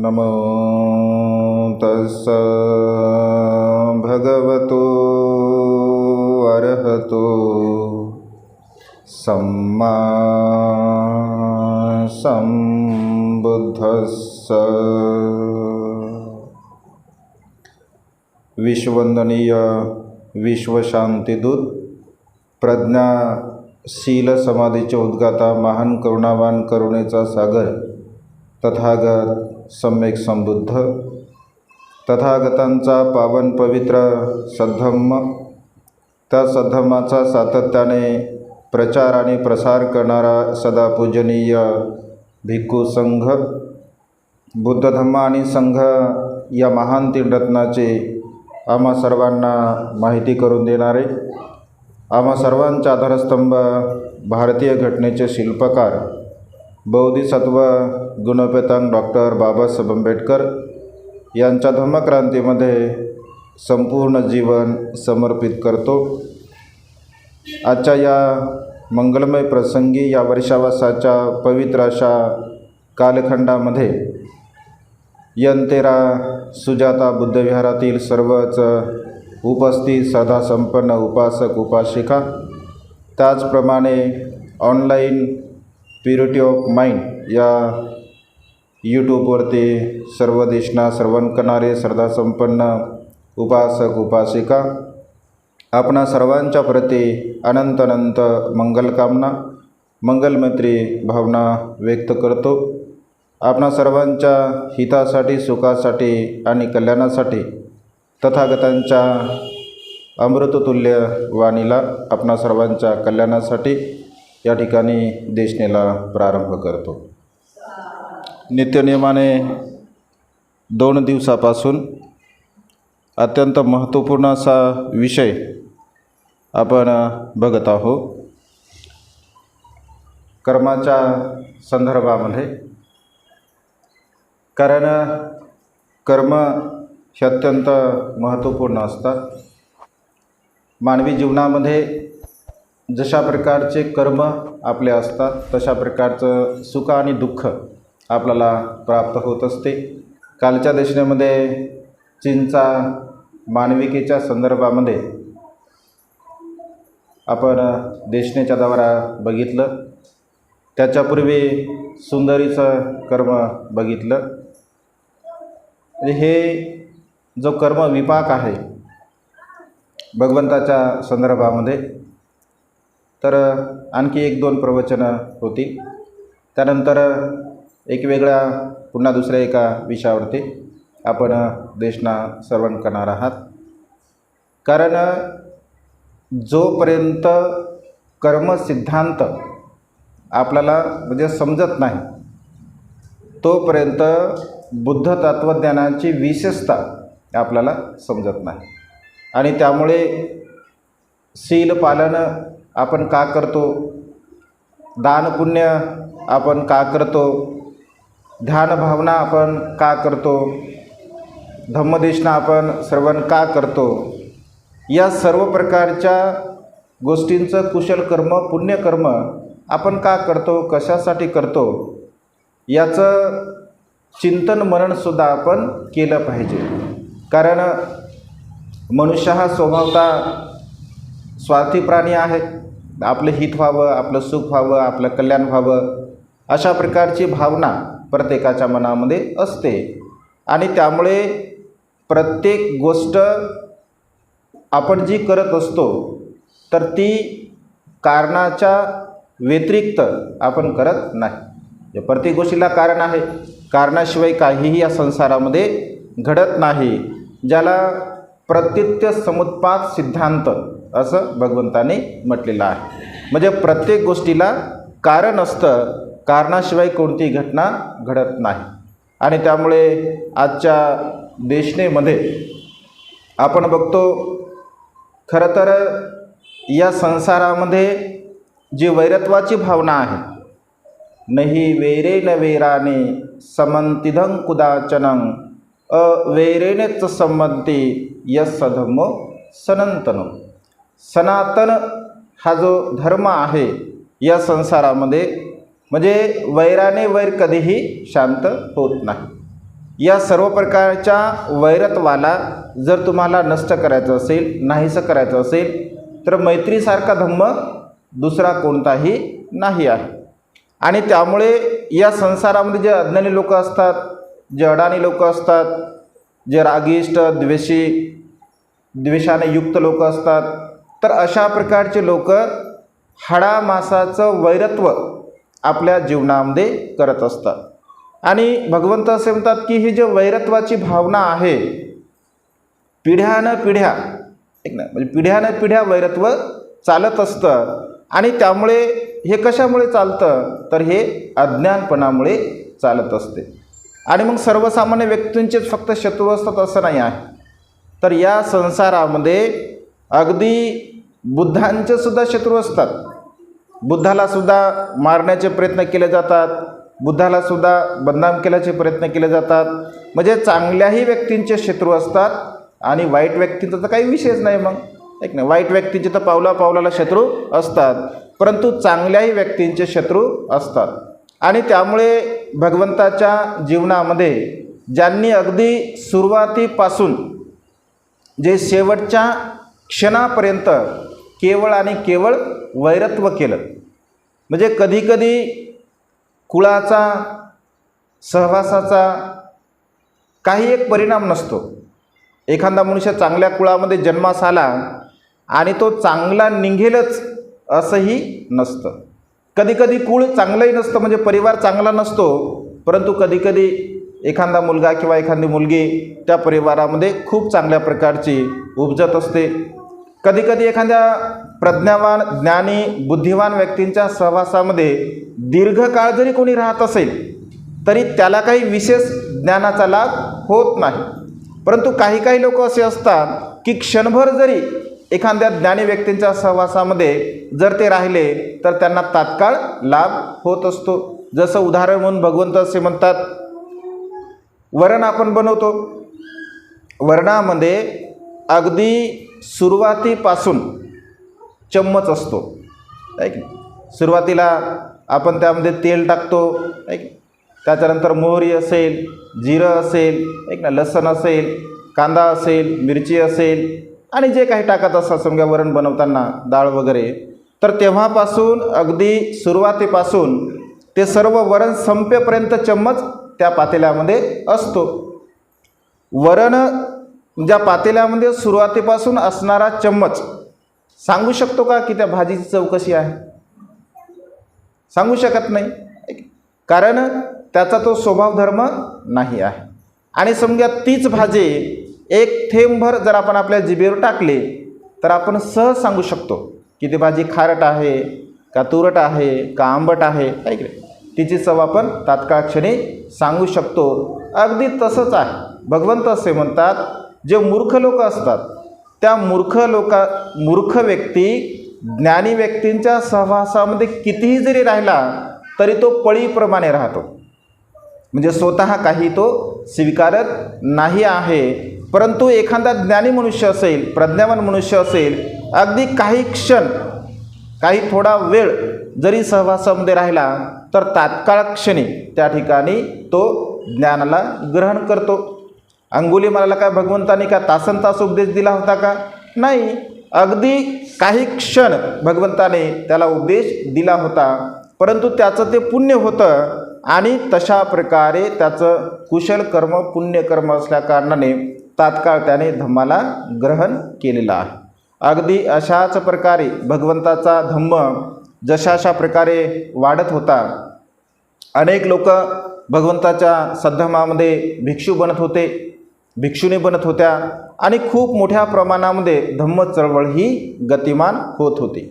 नमो तस्स भगवतो अरहतो सम्मा संबुद्धस्स। विश्ववंदनीय विश्वशांतिदूत प्रज्ञाशील समाधीचे उद्गाता महान करुणावान करुणेचा सागर तथागत सम्यक संबुद्ध तथागतांचा पावन पवित्र सद्धम्म, त्या सद्धम्माचा सातत्याने प्रचार आणि प्रसार करणारा सदा पूजनीय भिक्खू संघ, बुद्ध धम्म आणि संघ या महान तीन रत्नाचे आम्हा सर्वांना माहिती करून देणारे, आम्हा सर्वांचा आधारस्तंभ भारतीय घटनेचे शिल्पकार बोधिसत्व गुणपेतांग डॉक्टर बाबासाहेब आंबेडकर यांच्या धम्मक्रांतीमध्ये संपूर्ण जीवन समर्पित करतो। आजच्या या मंगलमय प्रसंगी, या वर्षावासाच्या पवित्र अशा कालखंडामध्ये यंतेरा सुजाता बुद्धविहारातील सर्वच उपस्थित सदासंपन्न उपासक उपासिका, त्याचप्रमाणे ऑनलाईन प्युरिटी ऑफ माइंड या यूट्यूबवरती सर्व दिशना श्रवण करणारे श्रद्धासंपन्न उपासक उपासिका, आपणा सर्वांच्या प्रती अनंत अनंत मंगलकामना मंगलमैत्री भावना व्यक्त करतो। आपणा सर्वांच्या हितासाठी, सुखासाठी आणि कल्याणासाठी तथागतांच्या अमृततुल्य वाणीला आपणा सर्वांच्या कल्याणासाठी या ठिकाणी देशनेला प्रारंभ करतो। नित्यनियमाने 2 दिवसापासून अत्यंत महत्त्वपूर्ण असा विषय आपण बघत आहोत। कर्माच्या संदर्भामध्ये, कारण कर्म हे अत्यंत महत्त्वपूर्ण असतात। मानवी जीवनामध्ये जशा प्रकारचे कर्म आपले असतात तशा प्रकारचं सुख आणि दुःख आपल्याला प्राप्त होत असते। कालच्या देशनेमध्ये चिंचा मानविकेच्या संदर्भामध्ये आपण देशनेच्या द्वारा बघितलं, त्याच्यापूर्वी सुंदरीचं कर्म बघितलं। हे जो कर्म विपाक आहे भगवंताच्या संदर्भामध्ये, तर आणखी 1-2 प्रवचनं होती। त्यानंतर एक वेगळ्या पुन्हा दुसऱ्या एका विषयावरती आपण देशना श्रवण करणार आहात। कारण जोपर्यंत कर्मसिद्धांत आपल्याला म्हणजे समजत नाही तोपर्यंत बुद्ध तत्त्वज्ञानाची विशेषता आपल्याला समजत नाही। आणि त्यामुळे शील पालन आपण का करतो, दान पुण्य आपण का करतो, ध्यान भावना आपण का करतो, धम्मदेशना आपण श्रवण का करतो, या सर्व प्रकारच्या गोष्टींचं कुशल कर्म पुण्यकर्म आपण का करतो, कशासाठी करतो, याचं चिंतन मननसुद्धा आपण केलं पाहिजे। कारण मनुष्य हा स्वभावतः स्वार्थी प्राणी आहे। आपलं हित व्हावं, आपलं सुख व्हावं, आपलं कल्याण व्हावं, अशा प्रकारची भावना प्रत्येकाच्या मनामध्ये असते। आणि त्यामुळे प्रत्येक गोष्ट आपण जी करत असतो तर ती कारणाच्या व्यतिरिक्त आपण करत नाही। प्रत्येक गोष्टीला कारण आहे, कारणाशिवाय काहीही या संसारामध्ये घडत नाही, ज्याला प्रत्यत्य समुत्पाद सिद्धांत असं भगवंताने म्हटलेलं आहे। म्हणजे प्रत्येक गोष्टीला कारण असतं, कारणाशिवाय कोणती घटना घडत नाही। आणि त्यामुळे आजच्या देशनेमध्ये आपण बघतो, खरं तर या संसारामध्ये जी वैरत्वाची भावना आहे, नहि वैरेन वैराने समंतिधं कुदाचनं अवैरेनेच संमती यस्सधम्मो सनातनो। सनातन हा जो धर्म आहे या संसारामध्ये, म्हणजे वैराने वैर कधीही शांत होत नाही। या सर्व प्रकारच्या वैरत्वाला जर तुम्हाला नष्ट करायचं असेल, नाहीसं करायचं असेल, तर मैत्रीसारखा धम्म दुसरा कोणताही नाही आहे. आणि त्यामुळे या संसारामध्ये जे अज्ञानी लोक असतात, जे अडाणी लोक असतात, जे रागिष्ट द्वेषाने युक्त लोक असतात, तर अशा प्रकारचे लोक हाडामासाचं वैरत्व आपल्या जीवनामध्ये करत असतात. आणि भगवंत असे म्हणतात की ही जे वैरत्वाची भावना आहे, पिढ्यानपिढ्या म्हणजे पिढ्यानपिढ्या वैरत्व चालत असतं. आणि त्यामुळे हे कशामुळे चालतं, तर हे अज्ञानपणामुळे चालत असते. आणि मग सर्वसामान्य व्यक्तींचेच फक्त शत्रू असतात असं नाही आहे, तर या संसारामध्ये अगदी बुद्धांचे सुद्धा शत्रू असतात. बुद्धाला सुद्धा मारण्याचे प्रयत्न केले जातात, बुद्धाला सुद्धा बदनाम केल्याचे प्रयत्न केले जातात. म्हणजे चांगल्याही व्यक्तींचे शत्रू असतात आणि वाईट व्यक्तींचा तर काही विषयच नाही. मग एक नाही, वाईट व्यक्तींचे तर पावला पावलाला शत्रू असतात, परंतु चांगल्याही व्यक्तींचे शत्रू असतात. आणि त्यामुळे भगवंताच्या जीवनामध्ये ज्यांनी अगदी सुरुवातीपासून जे शेवटच्या क्षणापर्यंत केवळ आणि केवळ वैरत्व केलं, म्हणजे कधीकधी कुळाचा, सहवासाचा काही एक परिणाम नसतो. एखादा मनुष्य चांगल्या कुळामध्ये जन्मास आला आणि तो चांगला निघेलच असंही नसतं. कधीकधी कुळ चांगलंही नसतं, म्हणजे परिवार चांगला नसतो, परंतु कधीकधी एखादा मुलगा किंवा एखादी मुलगी त्या परिवारामध्ये खूप चांगल्या प्रकारची उपजत असते. कधीकधी एखाद्या प्रज्ञावान, ज्ञानी, बुद्धिवान व्यक्तींच्या सहवासामध्ये दीर्घकाळ जरी कोणी राहत असेल तरी त्याला काही विशेष ज्ञानाचा लाभ होत नाही. परंतु काही काही लोक असे असतात की क्षणभर जरी एखाद्या ज्ञानी व्यक्तींच्या सहवासामध्ये जर ते राहिले तर त्यांना तात्काळ लाभ होत असतो. जसं उदाहरण म्हणून भगवंत असे म्हणतात, वरण आपण बनवतो, वरणामध्ये अगदी सुरुवातीपासून चम्मच असतो, ऐक. सुरुवातीला आपण त्यामध्ये तेल टाकतो, ऐक. त्याच्यानंतर मोहरी असेल, जिरं असेल, एक ना, लसण असेल, कांदा असेल, मिरची असेल आणि जे काही टाकत असतात समजा वरण बनवताना, डाळ वगैरे, तर तेव्हापासून अगदी सुरुवातीपासून ते सर्व वरण संपेपर्यंत चम्मच त्या पातेल्यामध्ये असतो. वरण ज्या पातेल्यामध्ये सुरुवातीपासून असणारा चम्मच सांगू शकतो का की त्या भाजीची चव कशी आहे? सांगू शकत नाही, कारण त्याचा तो स्वभावधर्म नाही आहे. आणि समजा तीच भाजी एक थेंबभर जर आपण आपल्या जिभेवर टाकली तर आपण सहज सांगू शकतो की ती भाजी खारट आहे का तुरट आहे का आंबट आहे, ऐक. तिची चव आपण तात्काळ क्षणी सांगू शकतो. अगदी तसंच आहे. भगवंत असे म्हणतात, जे मूर्ख लोक असतात त्या मूर्ख व्यक्ती ज्ञानी व्यक्तींच्या सहवासामध्ये कितीही जरी राहिला तरी तो पळीप्रमाणे राहतो, म्हणजे स्वतः काही तो स्वीकारत नाही आहे. परंतु एखादा ज्ञानी मनुष्य असेल, प्रज्ञावान मनुष्य असेल, अगदी काही क्षण, काही थोडा वेळ जरी सहवासामध्ये राहिला तर तात्काळ क्षणी त्या ठिकाणी तो ज्ञानाला ग्रहण करतो. अंगुलीमालाला काय भगवंताने का तासनतास उपदेश दिला होता का? नाही. अगदी काही क्षण भगवंताने त्याला उपदेश दिला होता, परंतु त्याचं ते पुण्य होतं आणि तशा प्रकारे त्याचं कुशल कर्म, पुण्यकर्म असल्याकारणाने तात्काळ त्याने धम्माला ग्रहण केलेला आहे. अगदी अशाच प्रकारे भगवंताचा धम्म जशाशा प्रकारे वाढत होता. अनेक लोक भगवंताच्या सद्धम्मामध्ये भिक्षू बनत होते, भिक्षुणी बनत होत्या आणि खूप मोठ्या प्रमाणामध्ये धम्म चळवळ ही गतिमान होत होती.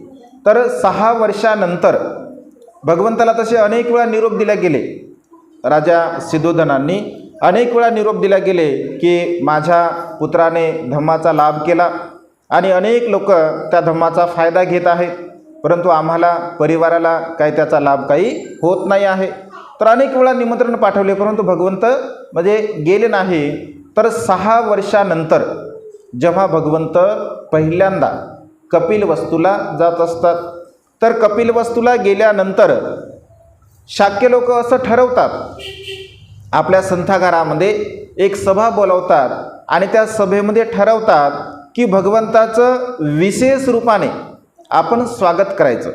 तर 6 वर्षानंतर भगवंताला तसे अनेक वेळा निरोप दिले गेले. राजा सिद्धोधनांनी अनेक वेळा निरोप दिले गेले की माझ्या पुत्राने धम्माचा लाभ केला आणि अनेक लोक त्या धम्माचा फायदा घेत आहेत, परंतु आम्हाला परिवाराला काही त्याचा लाभ काही होत नाही आहे. तर अनेक वेळा निमंत्रण पाठवले, परंतु भगवंत म्हणजे गेले नाही. तर 6 वर्षानंतर जेव्हा भगवंत पहिल्यांदा कपिलवस्तूला जात असतात, तर कपिलवस्तूला गेल्यानंतर शाक्य लोक असं ठरवतात आपल्या संथागारामध्ये एक सभा बोलवतात आणि त्या सभेमध्ये ठरवतात की भगवंताचं विशेष रूपाने आपण स्वागत करायचं,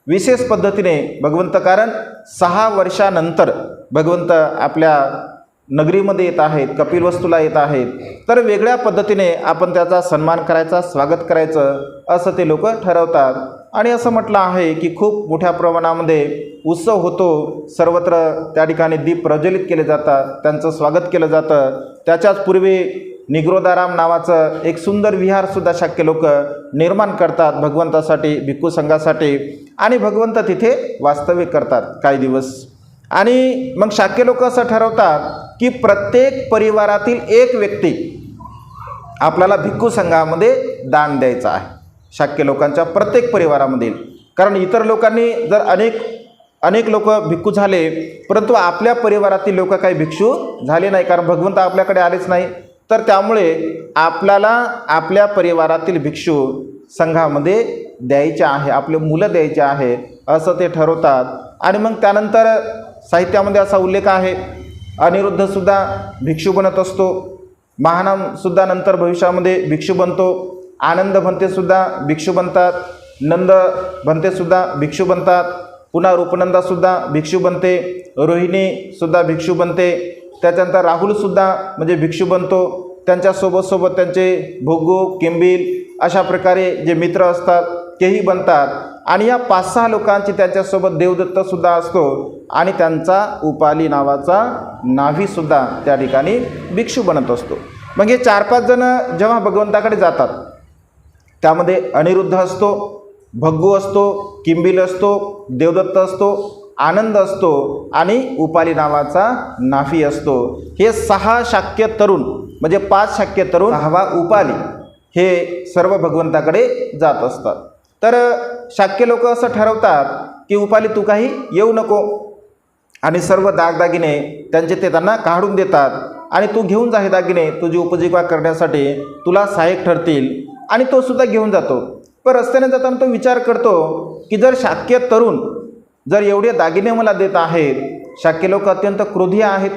विशेष पद्धतीने भगवंत, कारण 6 वर्षानंतर भगवंत आपल्या नगरीमध्ये येत आहेत, कपिलवस्तूला येत आहेत, तर वेगळ्या पद्धतीने आपण त्याचा सन्मान करायचा, स्वागत करायचं असं ते लोक ठरवतात. आणि असं म्हटलं आहे की खूप मोठ्या प्रमाणामध्ये उत्सव होतो, सर्वत्र त्या ठिकाणी दीप प्रज्वलित केले जातात, त्यांचं स्वागत केलं जातं. त्याच्याच पूर्वी निग्रोधाराम नावाचं एक सुंदर विहारसुद्धा शाक्य लोक निर्माण करतात भगवंतासाठी, भिक्खू संघासाठी, आणि भगवंत तिथे वास्तव्य करतात काही दिवस. आणि मग शाक्य लोक असं ठरवतात की प्रत्येक परिवारातील एक व्यक्ती आपल्याला भिक्खू संघामध्ये दान द्यायचा आहे, शाक्य लोकांच्या प्रत्येक परिवारामधील. कारण इतर लोकांनी जर अनेक लोक भिक्खू झाले, परंतु आपल्या परिवारातील लोक काही भिक्षू झाले नाही, कारण भगवंत आपल्याकडे आलेच नाही. तर त्यामुळे आपल्याला आपल्या परिवारातील भिक्षू संघामध्ये द्यायचे आहे, आपले मुलं द्यायचे आहे असं ते ठरवतात. आणि मग त्यानंतर साहित्यामध्ये असा उल्लेख आहे, अनिरुद्धसुद्धा भिक्षू बनत असतो, महानामसुद्धा नंतर भविष्यामध्ये भिक्षू बनतो, आनंद भंतेसुद्धा भिक्षू बनतात, नंद भंतेसुद्धा भिक्षू बनतात, पुन्हा रूपनंदासुद्धा भिक्षू बनते, रोहिणीसुद्धा भिक्षू बनते, त्याच्यानंतर राहुलसुद्धा म्हणजे भिक्षू बनतो, त्यांच्यासोबत त्यांचे भोगू, किंबिल अशा प्रकारे जे मित्र असतात तेही बनतात. आणि या 5-6 लोकांची त्यांच्यासोबत देवदत्तसुद्धा असतो आणि त्यांचा उपाली नावाचा नाभीसुद्धा त्या ठिकाणी भिक्षू बनत असतो. मग हे 4-5 जण जेव्हा भगवंताकडे जातात, त्यामध्ये अनिरुद्ध असतो, भग्गू असतो, किंबिल असतो, देवदत्त असतो, आनंद असतो आणि उपाली नावाचा नाफी असतो. हे 6 शाक्य तरुण म्हणजे 5 शाक्य तरुण, 6वा उपाली, हे सर्व भगवंताकडे जात असतात. तर शाक्य लोक असं ठरवतात की उपाली तू काही येऊ नको, आणि सर्व दागदागिने त्यांचे ते त्यांना काढून देतात आणि तू घेऊन जा हे दागिने, तुझी उपजीविका करण्यासाठी तुला सहाय्यक ठरतील. आणि तो सुद्धा घेऊन जातो. पण रस्त्याने जाताना तो विचार करतो की जर शाक्य तरुण जर एवढे दागिने मला देत आहेत, शाक्य लोक अत्यंत क्रोधी आहेत,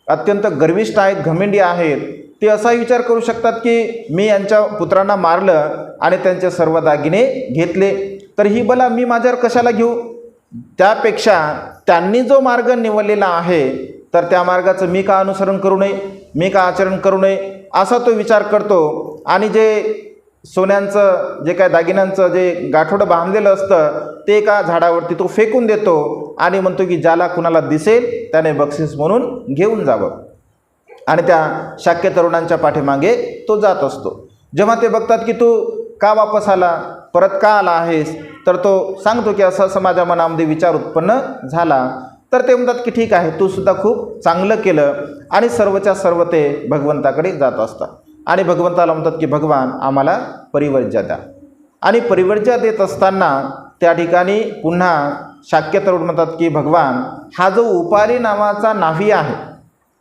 अत्यंत गर्विष्ठ आहेत, घमेंडी आहेत, ते असा विचार करू शकतात की मी यांच्या पुत्रांना मारलं आणि त्यांचे सर्व दागिने घेतले, तर ही बला मी माझ्यावर कशाला घेऊ. त्यापेक्षा त्यांनी जो मार्ग निवडलेला आहे तर त्या मार्गाचं मी का अनुसरण करू नये, मी का आचरण करू नये, असा तो विचार करतो. आणि जे सोन्यांचं जे काय दागिन्यांचं जे गाठोडं बांधलेलं असतं ते एका झाडावरती तो फेकून देतो आणि म्हणतो की ज्याला कुणाला दिसेल त्याने बक्षीस म्हणून घेऊन जावं. आणि त्या शाक्य तरुणांच्या पाठीमागे तो जात असतो. जेव्हा ते बघतात की तू का वापस आला, परत का आला आहेस, तर तो सांगतो की असं माझ्या मनामध्ये विचार उत्पन्न झाला. तर ते म्हणतात की ठीक आहे, तू सुद्धा खूप चांगलं केलं. आणि सर्वच्या सर्व ते भगवंताकडे जात असतात आणि भगवंताला म्हणतात की भगवान आम्हाला परिवर्ज्या द्या. आणि परिवर्ज्या देत असताना त्या ठिकाणी पुन्हा शाक्य तरुण म्हणतात की भगवान हा जो उपाली नावाचा नाभी आहे,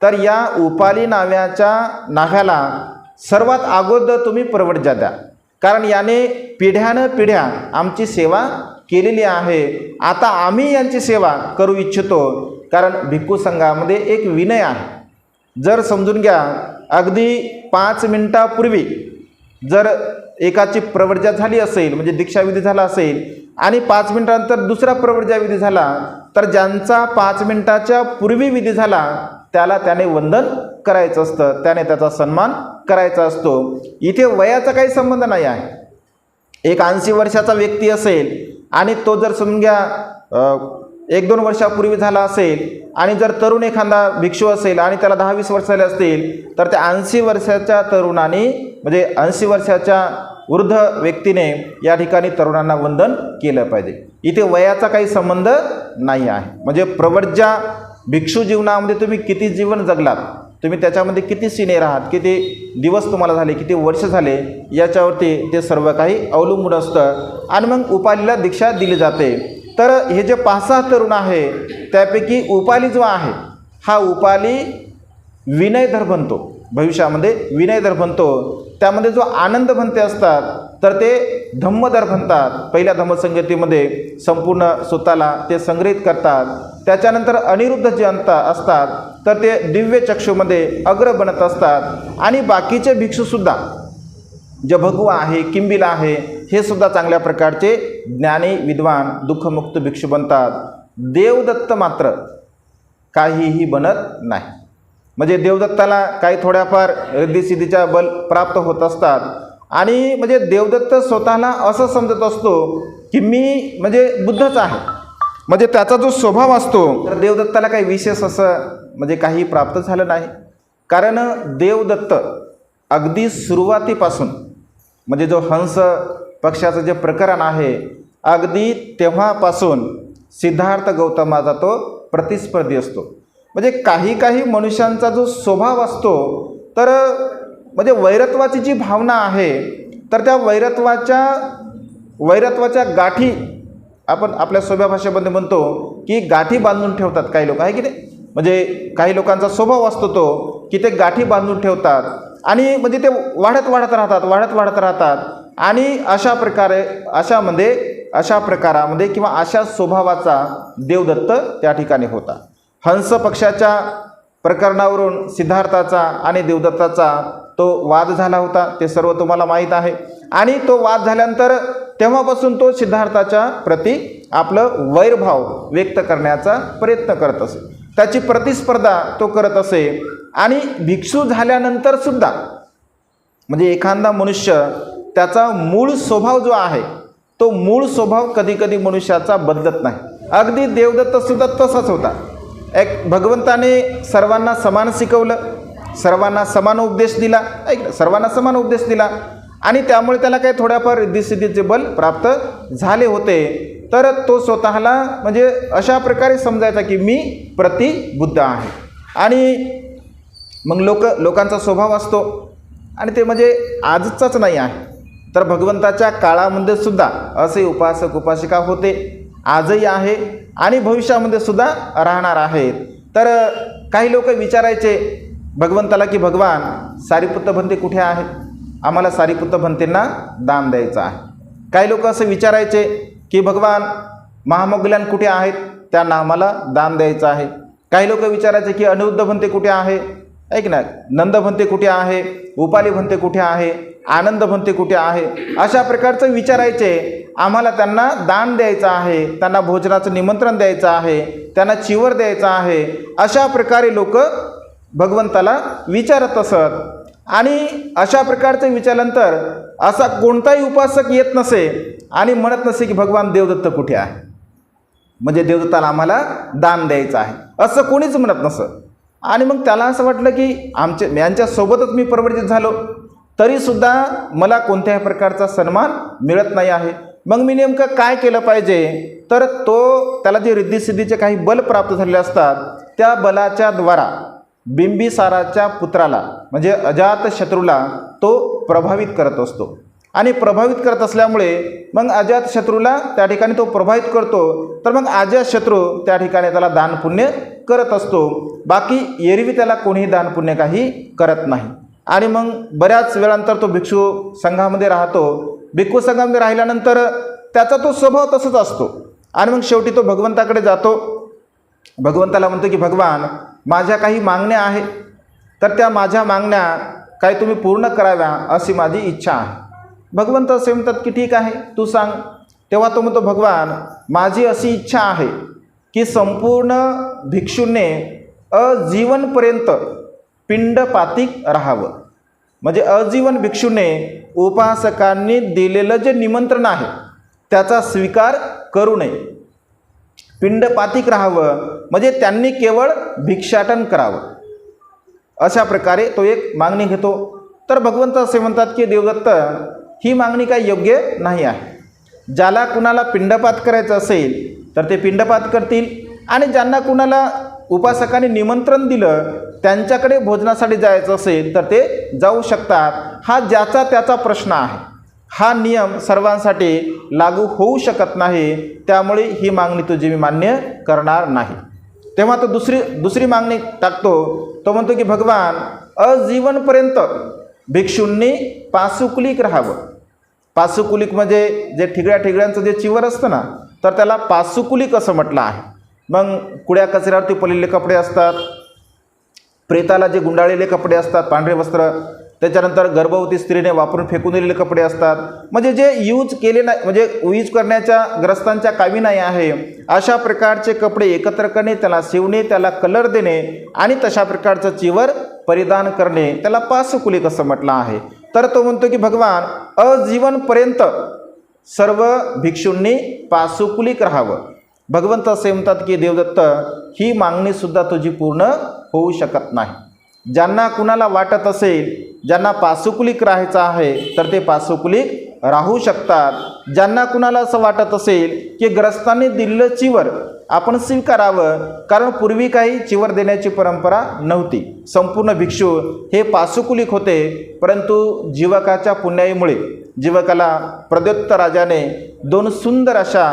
तर या उपाली नाव्याच्या नाव्याला सर्वात अगोदर तुम्ही परिवर्ज्या द्या, कारण याने पिढ्यानपिढ्या आमची सेवा केलेली आहे. आता आम्ही यांची सेवा करू इच्छितो, कारण भिक्खू संघामध्ये एक विनय आहे. जर समजून घ्या, अगदी 5 मिनिटापूर्वी जर एकाची प्रवर्जा झाली असेल म्हणजे दीक्षाविधी झाला असेल आणि 5 मिनिटानंतर दुसरा प्रवर्जा विधी झाला, तर ज्यांचा 5 मिनिटाच्या पूर्वी विधी झाला त्याने वंदन करायचं असतं, त्याने त्याचा सन्मान करायचा असतो. इथे वयाचा काही संबंध नाही आहे. एक 80 वर्षाचा व्यक्ती असेल आणि तो जर समजून घ्या 1-2 वर्षापूर्वी झाला असेल, आणि जर तरुण एखादा भिक्षू असेल आणि त्याला 10-20 वर्ष झाले असतील, तर त्या 80 वर्षाच्या तरुणाने म्हणजे 80 वर्षाच्या वृद्ध व्यक्तीने या ठिकाणी तरुणांना वंदन केलं पाहिजे. इथे वयाचा काही संबंध नाही आहे. म्हणजे प्रवर्ज्या भिक्षू जीवनामध्ये तुम्ही किती जीवन जगलात, तुम्ही त्याच्यामध्ये किती सिनियर आहात, किती दिवस तुम्हाला झाले, किती वर्ष झाले, याच्यावरती ते सर्व काही अवलंबून असतं. आणि मग उपालीला दीक्षा दिली जाते. तर हे जे 5-6 तरुण आहे त्यापैकी उपाली जो आहे हा उपाली विनयधर बनतो, भविष्यामध्ये विनयधर बनतो. त्यामध्ये जो आनंद भंते असतात तर ते धम्मदर म्हणतात. पहिल्या धम्मसंगतीमध्ये संपूर्ण स्वतःला ते संग्रहित करतात. त्याच्यानंतर अनिरुद्ध जे असतात तर ते दिव्य चक्षुमध्ये अग्र बनत असतात. आणि बाकीचे भिक्षूसुद्धा जे भगवा आहे, किंबिला आहे, हे सुद्धा चांगल्या प्रकारचे ज्ञानी विद्वान दुःखमुक्त भिक्षू बनतात. देवदत्त मात्र काहीही बनत नाही. म्हणजे देवदत्ताला काही थोड्याफार रिद्धिसिद्धीच्या बल प्राप्त होत असतात. आणि म्हणजे देवदत्त स्वतःला असं समजत असतो की मी म्हणजे बुद्धच आहे. म्हणजे त्याचा जो स्वभाव असतो तर देवदत्ताला काही विशेष असं म्हणजे काही प्राप्त झालं नाही. कारण देवदत्त अगदी सुरुवातीपासून म्हणजे जो हंस पक्षाचं जे प्रकरण आहे अगदी तेव्हापासून सिद्धार्थ गौतमाचा तो प्रतिस्पर्धी असतो. म्हणजे काही मनुष्यांचा जो स्वभाव असतो तर म्हणजे वैरत्वाची जी भावना आहे तर त्या वैरत्वाच्या गाठी आपण आपल्या सोप्या भाषेमध्ये म्हणतो की गाठी बांधून ठेवतात काही लोक, आहे की नाही. म्हणजे काही लोकांचा स्वभाव असतो तो की ते गाठी बांधून ठेवतात आणि म्हणजे ते वाढत राहतात आणि अशा प्रकारामध्ये किंवा अशा स्वभावाचा देवदत्त त्या ठिकाणी होता. हंस पक्षाच्या प्रकरणावरून सिद्धार्थाचा आणि देवदत्ताचा तो वाद झाला होता, ते सर्व तुम्हाला माहीत आहे. आणि तो वाद झाल्यानंतर तेव्हापासून तो सिद्धार्थाच्या प्रती आपलं वैरभाव व्यक्त करण्याचा प्रयत्न करत असे, त्याची प्रतिस्पर्धा तो करत असे. आणि भिक्षू झाल्यानंतर सुद्धा म्हणजे एखादा मनुष्य त्याचा मूळ स्वभाव जो आहे तो मूळ स्वभाव कधी मनुष्याचा बदलत नाही. अगदी देवदत्त सुद्धा तसाच होता. एक भगवंताने सर्वांना समान शिकवलं, सर्वांना समान उपदेश दिला आणि त्यामुळे त्याला काही थोड्याफार रिद्धिसिद्धीचे बल प्राप्त झाले होते. तर तो स्वतःला म्हणजे अशा प्रकारे समजायचा की मी प्रतिबुद्ध आहे. आणि मग लोकांचा स्वभाव असतो आणि ते म्हणजे आजचाच नाही आहे, तर भगवंताच्या काळामध्ये सुद्धा असे उपासक उपासिका होते, आजही आहे आणि भविष्यामध्ये सुद्धा राहणार आहेत. तर काही लोक विचारायचे भगवंताला की भगवान सारीपुत्त भंते कुठे आहे, आम्हाला सारीपुत्त भंतेंना दान द्यायचं आहे. काही लोक असं विचारायचे की भगवान महामोगल्यान कुठे आहेत, त्यांना आम्हाला दान द्यायचं आहे. काही लोक विचारायचे की अनिरुद्ध भंते कुठे आहे, ऐक ना, नंद भंते कुठे आहे, उपाली भंते कुठे आहे, आनंद भंते कुठे आहे, अशा प्रकारचं विचारायचे. आम्हाला त्यांना दान द्यायचं आहे, त्यांना भोजनाचं निमंत्रण द्यायचं आहे, त्यांना चिवर द्यायचं आहे. अशा प्रकारे लोक भगवंताला विचारत असत. आणि अशा प्रकारचं विचारल्यानंतर असा कोणताही उपासक येत नसे आणि म्हणत नसे की भगवान देवदत्त कुठे आहे, म्हणजे देवदत्ताला आम्हाला दान द्यायचं आहे, असं कोणीच म्हणत नसं. आणि मग त्याला असं वाटलं की यांच्यासोबतच मी प्रवर्तित झालो तरीसुद्धा मला कोणत्याही प्रकारचा सन्मान मिळत नाही आहे. मग मी नेमकं काय केलं पाहिजे, तर त्याला जे रिद्धिसिद्धीचे काही बल प्राप्त झालेले असतात त्या बलाच्या द्वारा बिंबिसाराच्या पुत्राला म्हणजे अजातशत्रूला तो प्रभावित करत असतो. आणि प्रभावित करत असल्यामुळे मग अजातशत्रूला त्या ठिकाणी तो प्रभावित करतो. तर मग अजातशत्रू त्या ठिकाणी त्याला दानपुण्य करत असतो. बाकी एरवी त्याला कोणीही दानपुण्य काही करत नाही. आणि मग बऱ्याच वेळानंतर तो भिक्षू संघामध्ये राहतो. भिक्खू संघामध्ये राहिल्यानंतर त्याचा तो स्वभाव तसाच असतो. आणि मग शेवटी तो भगवंताकडे जातो. भगवंताला म्हणतो की भगवान माझ्या काही मागण्या आहे, तर त्या माझ्या मागण्या काही तुम्ही पूर्ण कराव्या अशी माझी इच्छा आहे. भगवंत असे म्हणतात की ठीक आहे, तू सांग. तेव्हा तो म्हणतो भगवान माझी अशी इच्छा आहे की संपूर्ण भिक्षूंनी अजीवनपर्यंत पिंडपातिक राहावं. म्हणजे अजीवन भिक्षूने उपासकांनी दिलेलं जे निमंत्रण आहे त्याचा स्वीकार करू नये, पिंडपातिक राहावं, म्हणजे त्यांनी केवळ भिक्षाटन करावं. अशा प्रकारे तो एक मागणी घेतो. तर भगवंत असे म्हणतात की देवदत्त ही मागणी काही योग्य नाही आहे. ज्याला कुणाला पिंडपात करायचं असेल तर ते पिंडपात करतील आणि ज्यांना कुणाला उपासकांनी निमंत्रण दिलं त्यांच्याकडे भोजनासाठी जायचं असेल तर ते जाऊ शकतात. हा ज्याचा त्याचा प्रश्न आहे. हा नियम सर्वांसाठी लागू होऊ शकत नाही. त्यामुळे ही मागणी तुझी मी मान्य करणार नाही. तेव्हा तो दुसरी मागणी टाकतो. तो म्हणतो की भगवान अजीवनपर्यंत भिक्षूंनी पासुकलिक राहावं. पासुकुलिक म्हणजे जे ठिगळ्या ठिगळ्यांचं जे चिवर असतं ना, तर त्याला पासुकुलिक असं म्हटलं आहे. मग कुड्या कचऱ्यावरती पडलेले कपडे असतात, प्रेताला जे गुंडाळलेले कपडे असतात, पांढरे वस्त्र, त्याच्यानंतर गर्भवती स्त्रीने वापरून फेकून दिलेले कपडे असतात, म्हणजे जे यूज केले नाही, म्हणजे यूज करण्याच्या ग्रस्तांच्या कामी नाही आहे, अशा प्रकारचे कपडे एकत्र करणे, त्याला शिवणे, त्याला कलर देणे आणि तशा प्रकारचं चिवर परिधान करणे, त्याला पासकुलिक असं म्हटलं आहे. तर तो म्हणतो की भगवान आजीवनपर्यंत सर्व भिक्षूंनी पासकुलिक राहावं. भगवंत असे म्हणतात की देवदत्त, ही मागणीसुद्धा तुझी पूर्ण होऊ शकत नाही. ज्यांना कुणाला वाटत असेल, ज्यांना पासुकुलिक राहायचं आहे, तर ते पासुकुलिक राहू शकतात. ज्यांना कुणाला असं वाटत असेल की ग्रस्तांनी दिलेलं चिवर आपण स्वीकारावं, कारण पूर्वी काही चिवर देण्याची परंपरा नव्हती, संपूर्ण भिक्षू हे पासुकुलिक होते, परंतु जीवकाच्या पुण्याईमुळे जीवकाला प्रद्योत्त राजाने 2 सुंदर अशा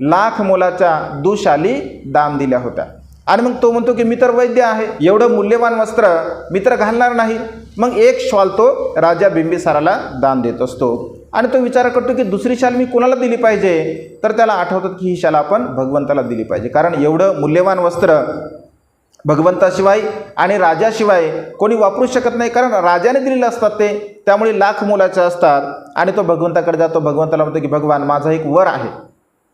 लाख मोलाच्या दुशाली दान दिल्या होत्या. आणि मग तो म्हणतो की मी तर वैद्य आहे, एवढं मूल्यवान वस्त्र मी तर घालणार नाही. मग एक शॉल तो राजा बिंबिसाराला दान देत असतो आणि तो विचार करतो की दुसरी शाल मी कोणाला दिली पाहिजे, तर त्याला आठवतं की ही शाल आपण भगवंताला दिली पाहिजे, कारण एवढं मूल्यवान वस्त्र भगवंताशिवाय आणि राजाशिवाय कोणी वापरू शकत नाही, कारण राजाने दिलेलं असतात ते, त्यामुळे लाख मोलाचे असतात. आणि तो भगवंताकडे जातो, भगवंताला म्हणतो की भगवान, माझा एक वर आहे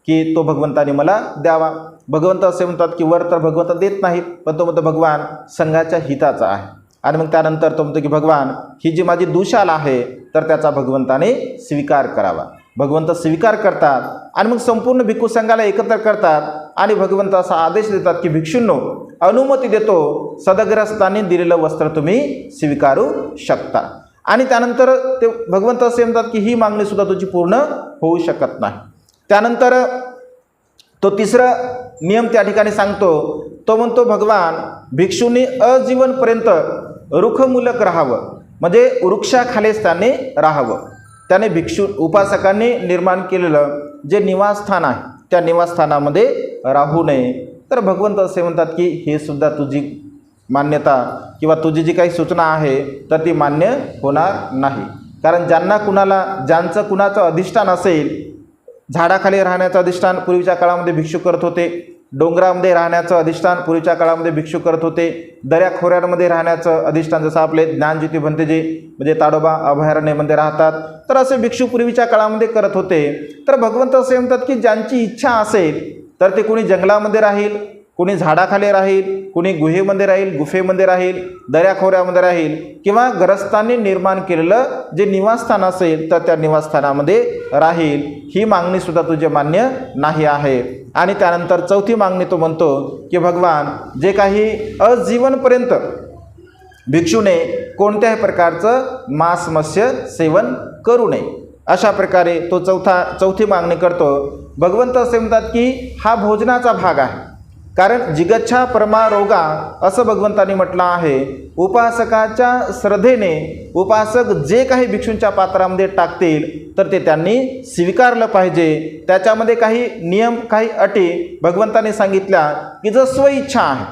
की तो भगवंताने मला द्यावा. भगवंत असे म्हणतात की वर तर भगवंत देत नाहीत, पण तो म्हणतो भगवान संघाच्या हिताचा आहे. आणि मग त्यानंतर तो म्हणतो की भगवान, ही जी माझी दुशाल आहे तर त्याचा भगवंताने स्वीकार करावा. भगवंत स्वीकार करतात आणि मग संपूर्ण भिक्खू संघाला एकत्र करतात आणि भगवंत असा आदेश देतात की भिक्षूंनो, अनुमती देतो, सदग्रस्तांनी दिलेलं वस्त्र तुम्ही स्वीकारू शकता. आणि त्यानंतर ते भगवंत असे म्हणतात की ही मागणीसुद्धा तुझी पूर्ण होऊ शकत नाही. त्यानंतर तो तिसरा नियम त्या ठिकाणी सांगतो, तो म्हणतो भगवान, भिक्षूंनी आजीवनपर्यंत रुखमूलक राहावं, म्हणजे वृक्षाखालीच त्याने राहावं. त्याने भिक्षू उपासकांनी निर्माण केलेलं जे निवासस्थान आहे त्या निवासस्थानामध्ये राहू नये. तर भगवंत असे म्हणतात की हे सुद्धा तुझी मान्यता किंवा तुझी जी काही सूचना आहे तर ती मान्य होणार नाही, कारण ज्यांचं कुणाचं अधिष्ठान असेल, झाडाखाली राहण्याचं अधिष्ठान पूर्वीच्या काळामध्ये भिक्षू करत होते, डोंगरामध्ये राहण्याचं अधिष्ठान पूर्वीच्या काळामध्ये भिक्षू करत होते, दऱ्याखोऱ्यांमध्ये राहण्याचं अधिष्ठान, जसं आपले ज्ञानज्योती भंतेजी म्हणजे ताडोबा अभयारण्यामध्ये राहतात, तर असे भिक्षू पूर्वीच्या काळामध्ये करत होते. तर भगवंत असे म्हणतात की ज्यांची इच्छा असेल तर ते कोणी जंगलामध्ये राहील, कोणी झाडाखाली राहील, कोणी गुहेमध्ये राहील, गुफेमध्ये राहील, दऱ्याखोऱ्यामध्ये राहील, किंवा ग्रस्तांनी निर्माण केलेलं जे निवासस्थान असेल तर त्या निवासस्थानामध्ये राहील. ही मागणीसुद्धा तुझे मान्य नाही आहे. आणि त्यानंतर चौथी मागणी तो म्हणतो की भगवान, जे काही आजीवनपर्यंत भिक्षूने कोणत्याही प्रकारचं मांस मत्स्य सेवन करू नये, अशा प्रकारे तो चौथी मागणी करतो. भगवंत असे म्हणतात की हा भोजनाचा भाग आहे, कारण जिगच्छा परमारोगा असं भगवंतांनी म्हटलं आहे. उपासकाच्या श्रद्धेने उपासक जे काही भिक्षूंच्या पात्रामध्ये टाकतील तर ते त्यांनी स्वीकारलं पाहिजे. त्याच्यामध्ये काही नियम, काही अटी भगवंतांनी सांगितल्या की जर स्वइच्छा आहे.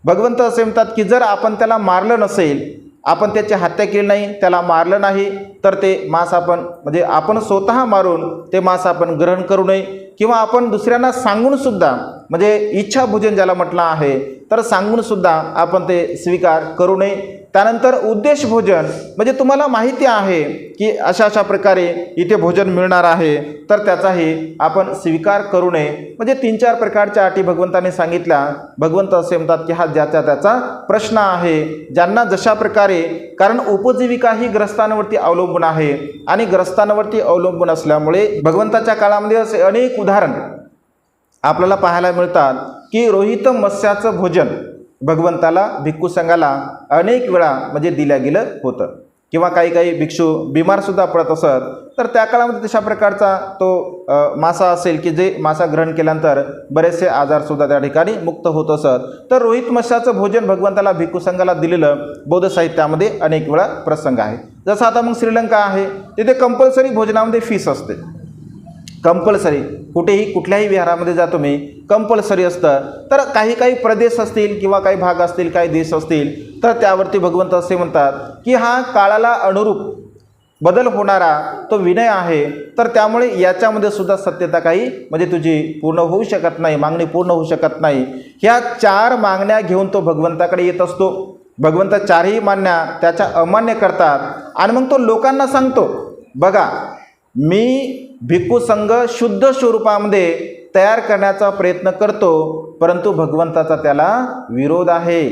भगवंत असे म्हणतात की जर आपण त्याला मारलं नसेल, आपण त्याची हत्या केली नाही, त्याला मारलं नाही, तर ते मांस आपण म्हणजे आपण स्वतः मारून ते मांस आपण ग्रहण करू नये, किंवा आपण दुसऱ्यांना सांगूनसुद्धा म्हणजे इच्छा भोजन ज्याला म्हटलं आहे तर सांगूनसुद्धा आपण ते स्वीकार करू नये. त्यानंतर उद्देश भोजन, म्हणजे तुम्हाला माहिती आहे की अशा प्रकारे इथे भोजन मिळणार आहे तर त्याचाही आपण स्वीकार करू नये. म्हणजे 3-4 प्रकारच्या अटी भगवंतांनी सांगितल्या. भगवंत असे म्हणतात की हा ज्याचा त्याचा प्रश्न आहे, ज्यांना जशा प्रकारे, कारण उपजीविका ही ग्रस्तांवरती अवलंबून आहे आणि ग्रस्तांवरती अवलंबून असल्यामुळे भगवंताच्या काळामध्ये असे अनेक उदाहरण आपल्याला पाहायला मिळतात की रोहित मत्स्याचं भोजन भगवंताला, भिक्खू संघाला अनेक वेळा म्हणजे दिल्या गेलं होतं, किंवा काही भिक्षू बिमारसुद्धा पडत असत तर त्या काळामध्ये तशा प्रकारचा तो मासा असेल की जे मासा ग्रहण केल्यानंतर बरेचसे आजारसुद्धा त्या ठिकाणी मुक्त होत असत. तर रोहित मत्स्याचं भोजन भगवंताला, भिक्खू संघाला दिलेलं बौद्ध साहित्यामध्ये अनेक वेळा प्रसंग आहे. जसं आता मग श्रीलंका आहे, तिथे कंपल्सरी भोजनामध्ये फीस असते, कंपल्सरी. कुठेही कुठल्याही विहारामध्ये जा तुम्ही, कंपल्सरी असतं. तर काही प्रदेश असतील किंवा काही भाग असतील, काही देश असतील तर त्यावरती भगवंत असे म्हणतात की हा काळाला अनुरूप बदल होणारा तो विनय आहे. तर त्यामुळे याच्यामध्ये सुद्धा सत्यता काही म्हणजे तुझी पूर्ण होऊ शकत नाही, मागणी पूर्ण होऊ शकत नाही. ह्या 4 मागण्या घेऊन तो भगवंताकडे येत असतो. भगवंत 4ही मागण्या त्याच्या अमान्य करतात आणि मग तो लोकांना सांगतो, बघा मी भिक्खू संघ शुद्ध स्वरूपामध्ये तयार करण्याचा प्रयत्न करतो, परंतु भगवंताचा त्याला विरोध आहे.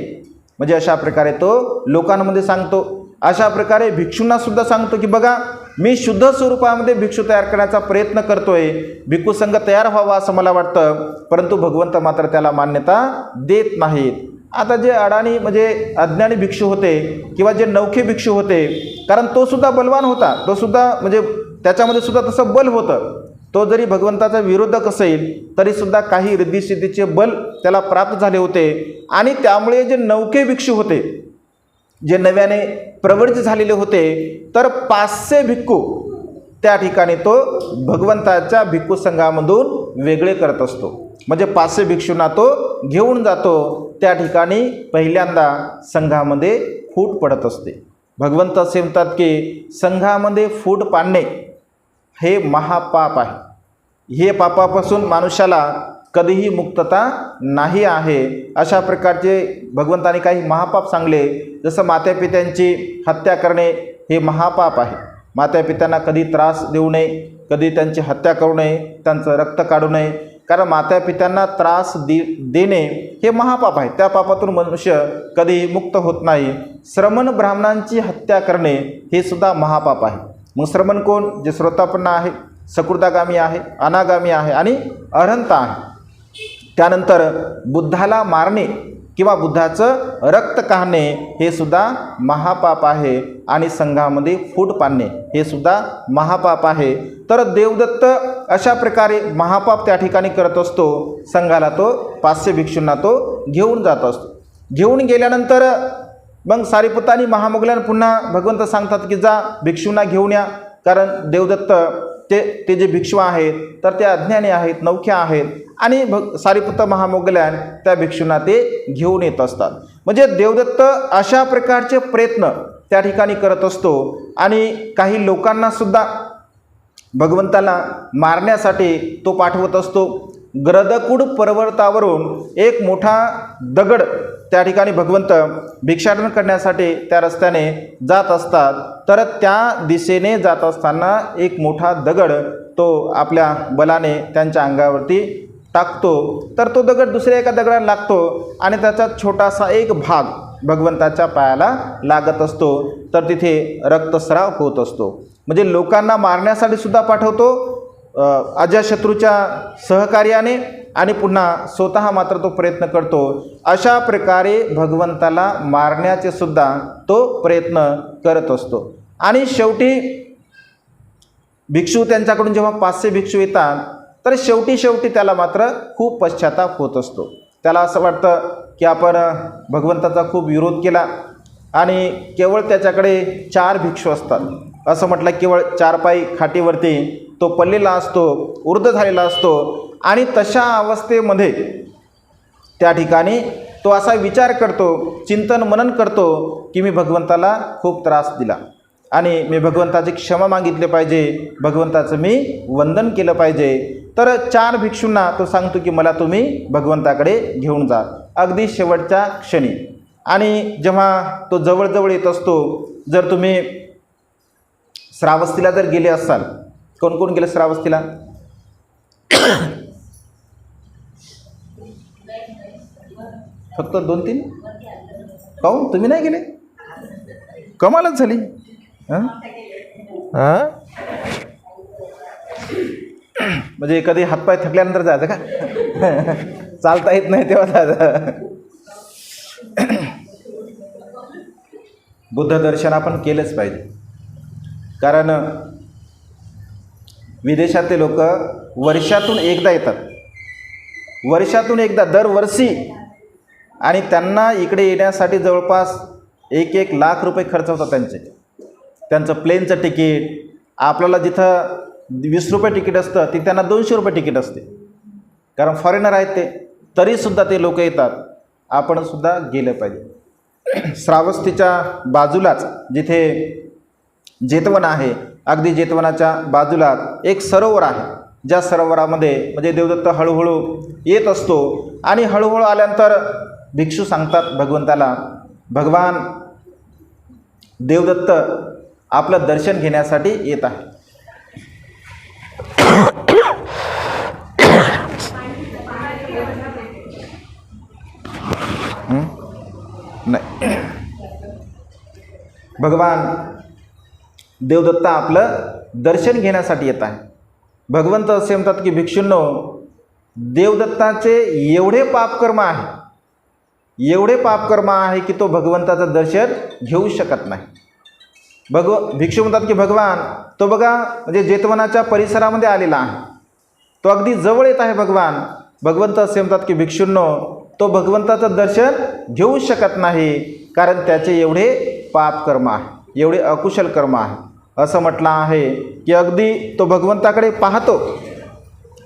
म्हणजे अशा प्रकारे तो लोकांमध्ये सांगतो. अशा प्रकारे भिक्षूंना सुद्धा सांगतो की बघा मी शुद्ध स्वरूपामध्ये भिक्षू तयार करण्याचा प्रयत्न करतोय, भिक्खू संघ तयार व्हावा असं मला वाटतं, परंतु भगवंत मात्र त्याला मान्यता देत नाहीत. आता जे अडाणी म्हणजे अज्ञानी भिक्षू होते किंवा जे नवखे भिक्षू होते, कारण तो सुद्धा बलवान होता, तो सुद्धा म्हणजे त्याच्यामध्ये सुद्धा तसं बल होतं. तो जरी भगवंताचा विरोधक असेल तरीसुद्धा काही रिद्धिसिद्धीचे बल त्याला प्राप्त झाले होते. आणि त्यामुळे जे नवखे भिक्षू होते, जे नव्याने प्रवृत्त झालेले होते, तर 500 भिक्खू त्या ठिकाणी तो भगवंताच्या भिक्खू संघामधून वेगळे करत असतो. म्हणजे 500 भिक्षूंना तो घेऊन जातो. त्या ठिकाणी पहिल्यांदा संघामध्ये फूट पडत असते. भगवंत असे म्हणतात की संघामध्ये फूट पाडणे हे महापाप आहे. हे पापापासून मनुष्याला कधीही मुक्तता नाही आहे. अशा प्रकारचे भगवंताने काही महापाप सांगले, जसं मातापित्यांची हत्या करणे हे महापाप आहे. मातापित्यांना कधी त्रास देऊ नये, कधी त्यांची हत्या करू नये, त्यांचं रक्त काढू नये, कारण मातापित्यांना त्रास देणे हे महापाप आहे. त्या पापातून मनुष्य कधीही मुक्त होत नाही. श्रमण ब्राह्मणांची हत्या करणे हे सुद्धा महापाप आहे. मग श्रमण कोण? जे श्रोतापन्न आहे, सकृदागामी आहे, अनागामी आहे आणि अरहंत आहे. त्यानंतर बुद्धाला मारणे किंवा बुद्धाचं रक्त काढणे हे सुद्धा महापाप आहे. आणि संघामध्ये फूट पाडणे हे सुद्धा महापाप आहे. तर देवदत्त अशा प्रकारे महापाप त्या ठिकाणी करत असतो. संघाला तो 500 भिक्षूंना तो घेऊन जात असतो. घेऊन गेल्यानंतर मग सारीपुत्त आणि महामोगल्यान पुन्हा भगवंत सांगतात की जा भिक्षूंना घेऊन या, कारण देवदत्त ते जे भिक्षू आहेत तर ते अज्ञानी आहेत, नवखे आहेत, आणि सारीपुत्त महामोगल्यान त्या भिक्षूंना ते घेऊन येत असतात. म्हणजे देवदत्त अशा प्रकारचे प्रयत्न त्या ठिकाणी करत असतो. आणि काही लोकांना सुद्धा भगवंताला मारण्यासाठी तो पाठवत असतो. ग्रदकुड पर्वतावरून एक मोठा दगड त्या ठिकाणी भगवंत भिक्षाटन करण्यासाठी त्या रस्त्याने जात असतात. तर त्या दिशेने जात असताना एक मोठा दगड तो आपल्या बलाने त्यांच्या अंगावरती टाकतो. तर तो दगड दुसऱ्या एका दगडाला लागतो आणि त्याचा छोटासा एक भाग भगवंताच्या पायाला लागत असतो. तर तिथे रक्तस्राव होत असतो. म्हणजे लोकांना मारण्यासाठी सुद्धा पाठवतो अजातशत्रूच्या सहकार्याने, आणि पुन्हा स्वतः मात्र तो प्रयत्न करतो. अशा प्रकारे भगवंताला मारण्याचे सुद्धा तो प्रयत्न करत असतो. आणि शेवटी भिक्षू त्यांच्याकडून जेव्हा 500 भिक्षू येतात तर शेवटी त्याला मात्र खूप पश्चाताप होत असतो. त्याला असं वाटतं की आपण भगवंताचा खूप विरोध केला आणि केवळ त्याच्याकडे 4 भिक्षू असतात. असं म्हटलं केवळ 4 पायी खाटीवरती तो पडलेला असतो, वृद्ध झालेला असतो. आणि तशा अवस्थेमध्ये त्या ठिकाणी तो असा विचार करतो, चिंतन मनन करतो की मी भगवंताला खूप त्रास दिला आणि मी भगवंताची क्षमा मागितली पाहिजे, भगवंताचं मी वंदन केलं पाहिजे. तर 4 भिक्षूंना तो सांगतो की मला तुम्ही भगवंताकडे घेऊन जा अगदी शेवटच्या क्षणी. आणि जेव्हा तो जवळजवळ येत असतो, जर तुम्ही श्रावस्तीला जर गेले असाल, कोण कोण गेले श्रावस्तीला? फक्त 2-3? काहून तुम्ही नाही गेले? कमालच झाली. म्हणजे कधी हातपाय थकल्यानंतर जायचं का? चालता येत नाही तेव्हा जायचं. बुद्ध दर्शन आपण केलंच पाहिजे, कारण विदेशातले लोक वर्षातून एकदा येतात, वर्षातून एकदा दरवर्षी, आणि त्यांना इकडे येण्यासाठी जवळपास 1-1 लाख रुपये खर्च होतात त्यांचं प्लेनचं तिकीट. आपल्याला जिथं 20 रुपये तिकीट असतं तिथे त्यांना 200 रुपये तिकीट असते, कारण फॉरेनर आहेत ते. तरीसुद्धा ते लोक येतात. आपणसुद्धा गेलं पाहिजे. श्रावस्तीच्या बाजूलाच जिथे जेतवन आहे, अगदी जेतवनाच्या बाजूला एक सरोवर आहे, ज्या सरोवरामध्ये म्हणजे देवदत्त हळूहळू येत असतो आणि हळूहळू आल्यानंतर भिक्षू सांगतात भगवंताला, भगवान देवदत्त आपलं दर्शन घेण्यासाठी येत आहे. नाही, भगवान देवदत्त आपलं दर्शन घेण्यासाठी येत आहे. भगवंत असे म्हणतात की भिक्षूंनो, देवदत्ताचे एवढे पापकर्म आहे, एवढे पापकर्म आहे की तो भगवंताचं दर्शन घेऊ शकत नाही. भिक्षू म्हणतात की भगवान तो बघा म्हणजे जेतवनाच्या परिसरामध्ये आलेला आहे, तो अगदी जवळ येत आहे भगवान. भगवंत असे म्हणतात की भिक्षूंनो, तो भगवंताचं दर्शन घेऊ शकत नाही, कारण त्याचे एवढे पापकर्म आहे, एवढे अकुशल कर्म आहे. असं म्हटलं आहे की अगदी तो भगवंताकडे पाहतो,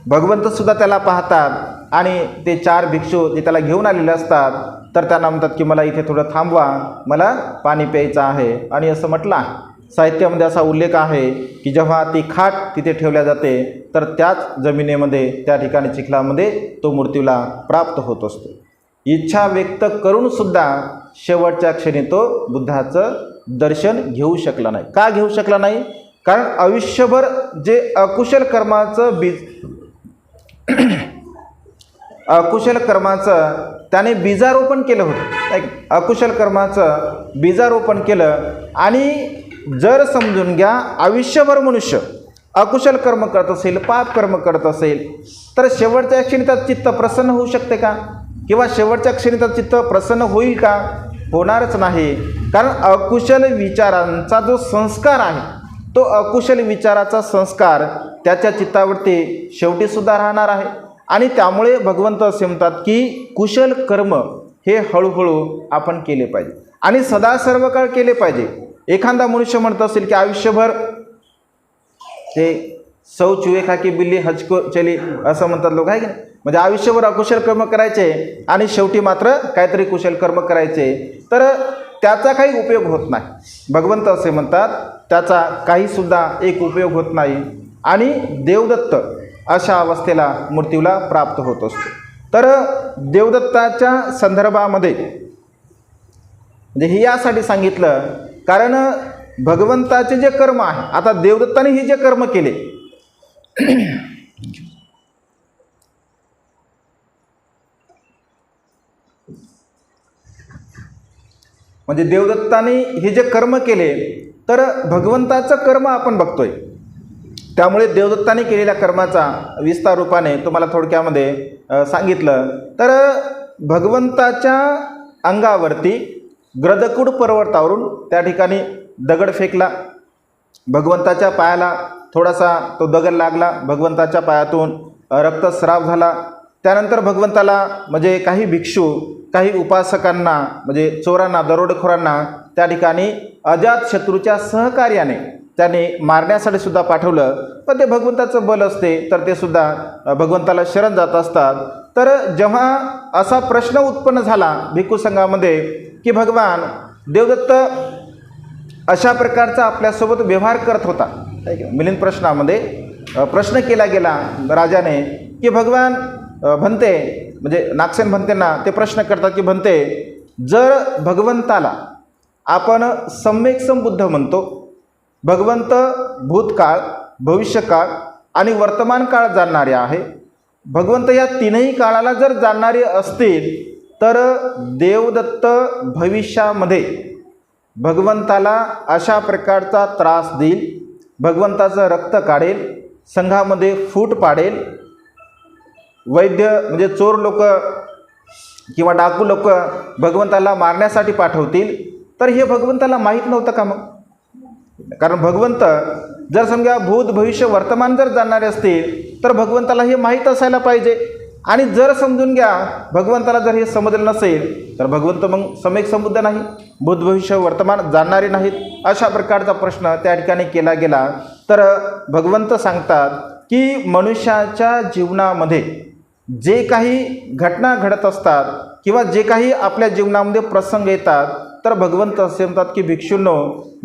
भगवंतसुद्धा त्याला पाहतात आणि ते 4 भिक्षू जे त्याला घेऊन आलेले असतात तर त्यांना म्हणतात की मला इथे थोडं थांबवा, मला पाणी प्यायचं आहे. आणि असं म्हटलं आहे, साहित्यामध्ये असा उल्लेख आहे की जेव्हा ती खाट तिथे ठेवल्या जाते तर त्याच जमिनीमध्ये, त्या ठिकाणी चिखलामध्ये तो मृत्यूला प्राप्त होत असतो. इच्छा व्यक्त करूनसुद्धा शेवटच्या क्षणी तो बुद्धाचं दर्शन घेऊ शकला नाही. का घेऊ शकला नाही? कारण आयुष्यभर जे अकुशल कर्माचं अकुशल कर्माचं त्याने बीजारोपण केलं होतं. अकुशल कर्माचं बीजारोपण केलं आणि जर समजून घ्या आयुष्यभर मनुष्य अकुशल कर्म करत असेल, पाप कर्म करत असेल तर शेवटच्या क्षणी त्याचं चित्त प्रसन्न होऊ शकते का? किंवा शेवटच्या क्षणी त्याचं चित्त प्रसन्न होईल का? होणारच नाही. कारण अकुशल विचारांचा जो संस्कार आहे तो अकुशल विचाराचा संस्कार त्याच्या चित्तावरती शेवटीसुद्धा राहणार आहे. आणि त्यामुळे भगवंत असे म्हणतात की कुशल कर्म हे हळूहळू आपण केले पाहिजे आणि सदा सर्व काळ केले पाहिजे. एखादा मनुष्य म्हणत असेल की आयुष्यभर ते सौ चुहे खा की बिल्ली हजको चली असं म्हणतात लोक, आहे की नाही? म्हणजे आयुष्यभर अकुशल कर्म करायचे आणि शेवटी मात्र काहीतरी कुशल कर्म करायचे, तर त्याचा काही उपयोग होत नाही. भगवंत असे म्हणतात त्याचा काहीसुद्धा एक उपयोग होत नाही आणि देवदत्त अशा अवस्थेला मृत्यूला प्राप्त होत असतो. तर देवदत्ताच्या संदर्भामध्ये म्हणजे हे यासाठी सांगितलं कारण भगवंताचे जे कर्म आहे, आता देवदत्ताने हे जे कर्म केले म्हणजे देवदत्ताने हे जे कर्म केले तर भगवंताचं कर्म आपण बघतोय. त्यामुळे देवदत्ताने केलेल्या कर्माचा विस्तार रूपाने तुम्हाला थोडक्यामध्ये सांगितलं तर भगवंताच्या अंगावरती ग्रदकुड पर्वतावरून त्या ठिकाणी दगड फेकला, भगवंताच्या पायाला थोडासा तो दगड लागला, भगवंताच्या पायातून रक्तस्राव झाला. त्यानंतर भगवंताला म्हणजे काही भिक्षू, काही उपासकांना म्हणजे चोरांना, दरोडेखोरांना त्या ठिकाणी अजातशत्रूच्या सहकार्याने त्याने मारण्यासाठी सुद्धा पाठवलं. पण ते भगवंताचं बल असते तर ते सुद्धा भगवंताला शरण जात असतात. तर जेव्हा असा प्रश्न उत्पन्न झाला भिक्खू संघामध्ये की भगवान देवदत्त अशा प्रकारचा आपल्यासोबत व्यवहार करत होता, मिलिंद प्रश्नामध्ये प्रश्न केला गेला राजाने की भगवान भंते म्हणजे नागसेन भंतेंना ते प्रश्न करतात की भंते, जर भगवंताला आपण सम्यक संबुद्ध म्हणतो, भगवंत भूतकाळ, भविष्यकाळ आणि वर्तमान काळ जाणणारे आहे, भगवंत या तीनही काळाला जर जाणणारे असतील तर देवदत्त भविष्यामध्ये भगवंताला अशा प्रकारचा त्रास देईल, भगवंताचं रक्त काढेल, संघामध्ये फूट पाडेल, वैद्य म्हणजे चोर लोक किंवा डाकू लोक भगवंताला मारण्यासाठी पाठवतील. तर हे भगवंताला माहीत नव्हतं का मग? कारण भगवंत जर समजा भूत भविष्य वर्तमान जर जाणणारे असतील तर भगवंताला हे माहीत असायला पाहिजे. आणि जर समजून घ्या भगवंताला जर हे समजलं नसेल तर भगवंत मग सम्यक संबुद्ध नाही, भूत भविष्य वर्तमान जाणणारे नाहीत, अशा प्रकारचा प्रश्न त्या ठिकाणी केला गेला. तर भगवंत सांगतात की मनुष्याच्या जीवनामध्ये जे काही घटना घडत असतात किंवा जे काही आपल्या जीवनामध्ये प्रसंग येतात तर भगवंत असे म्हणतात की भिक्षूंनो,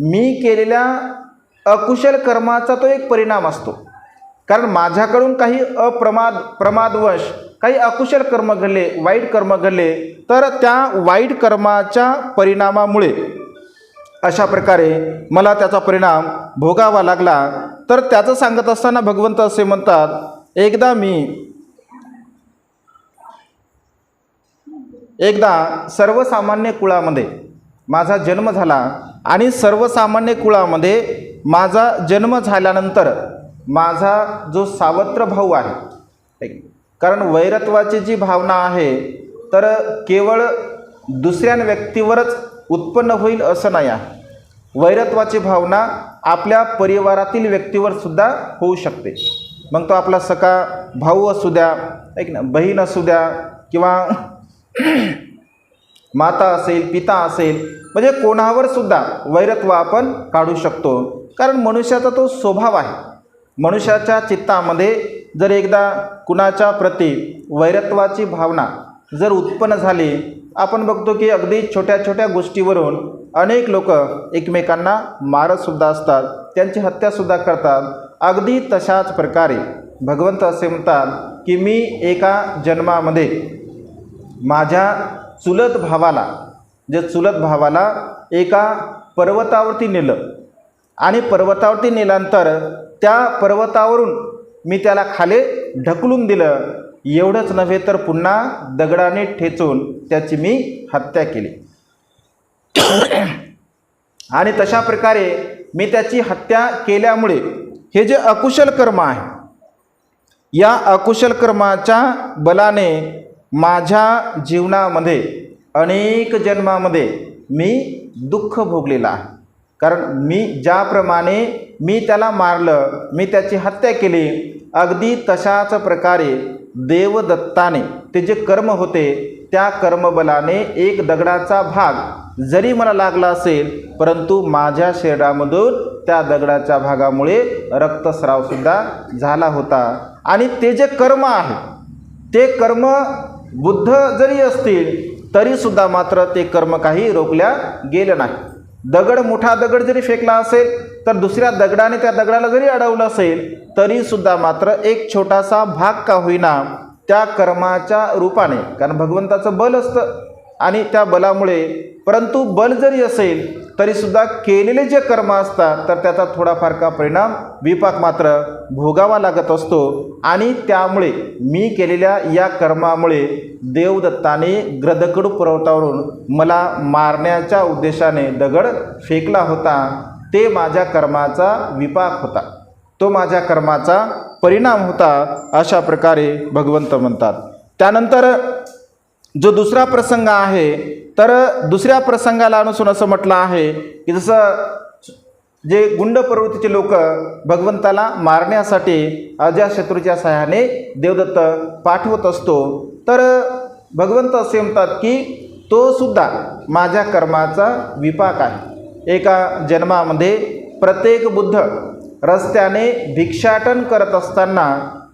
मी केलेल्या अकुशल कर्माचा तो एक परिणाम असतो. कारण माझ्याकडून काही प्रमादवश काही अकुशल कर्म घडले, वाईट कर्म घडले, तर त्या वाईट कर्माच्या परिणामामुळे अशा प्रकारे मला त्याचा परिणाम भोगावा लागला. तर त्याचं सांगत असताना भगवंत असे म्हणतात, एकदा सर्वसामान्य कुळामध्ये माझा जन्म झाला आणि सर्वसामान्य कुळामध्ये माझा जन्म झाल्यानंतर माझा जो सावत्र भाऊ आहे, कारण वैरत्वाची जी भावना आहे तर केवळ दुसऱ्या व्यक्तीवरच उत्पन्न होईल असं नाही आहे. वैरत्वाची भावना आपल्या परिवारातील व्यक्तीवर सुद्धा होऊ शकते. मग तो आपला सखा भाऊ असू द्या, बहीण असू द्या, किंवा माता असेल, पिता असेल, म्हणजे कोणावर सुद्धा वैरत्व आपण काढू शकतो. कारण मनुष्याचा तो स्वभाव आहे. मनुष्याच्या चित्तामध्ये जर एकदा कुणाच्या प्रती वैरत्वाची भावना जर उत्पन्न झाली, आपण बघतो की अगदी छोट्या छोट्या गोष्टीवरून अनेक लोक एकमेकांना मारतसुद्धा असतात, त्यांची हत्यासुद्धा करतात. अगदी तशाच प्रकारे भगवंत असे म्हणतात की मी एका जन्मामध्ये माझ्या चुलत भावाला एका पर्वतावरती नेलं आणि पर्वतावरती नेल्यानंतर त्या पर्वतावरून मी त्याला खाली ढकलून दिलं. एवढंच नव्हे तर पुन्हा दगडाने ठेचून त्याची मी हत्या केली. आणि तशा प्रकारे मी त्याची हत्या केल्यामुळे हे जे अकुशल कर्म आहे, या अकुशल कर्माच्या बलाने माझ्या जीवनामध्ये अनेक जन्मामध्ये मी दुःख भोगलेलं आहे. कारण ज्याप्रमाणे मी त्याला मारलं, मी त्याची हत्या केली, अगदी तशाच प्रकारे देवदत्ताने ते जे कर्म होते त्या कर्मबलाने एक दगडाचा भाग जरी मला लागला असेल, परंतु माझ्या शरीरामधून त्या दगडाच्या भागामुळे रक्तस्रावसुद्धा झाला होता. आणि ते जे कर्म आहे ते कर्म बुद्ध जरी असतील तरीसुद्धा मात्र ते कर्म काही रोखल्या गेलं नाही. मोठा दगड जरी फेकला असेल तर दुसऱ्या दगडाने त्या दगडाला जरी अडवलं असेल तरीसुद्धा मात्र एक छोटासा भाग का होईना त्या कर्माच्या रूपाने, कारण भगवंताचं बल असतं आणि त्या बलामुळे, परंतु बल जरी असेल तरीसुद्धा केलेले जे कर्म असतात तर त्याचा थोडाफार का परिणाम, विपाक मात्र भोगावा लागत असतो. आणि त्यामुळे मी केलेल्या या कर्मामुळे देवदत्ताने ग्रदकडू पर्वतावरून मला मारण्याच्या उद्देशाने दगड फेकला होता. ते माझ्या कर्माचा विपाक होता, तो माझ्या कर्माचा परिणाम होता, अशा प्रकारे भगवंत म्हणतात. त्यानंतर जो दुसरा प्रसंग आहे, तर दुसऱ्या प्रसंगाला अनुसरून असं म्हटलं आहे की जसं जे गुंड प्रवृत्तीचे लोक भगवंताला मारण्यासाठी अजातशत्रूच्या सहाय्याने देवदत्त पाठवत असतो, तर भगवंत असे म्हणतात की तो सुद्धा माझ्या कर्माचा विपाक आहे. एका जन्मामध्ये प्रत्येक बुद्ध रस्त्याने भिक्षाटन करत असताना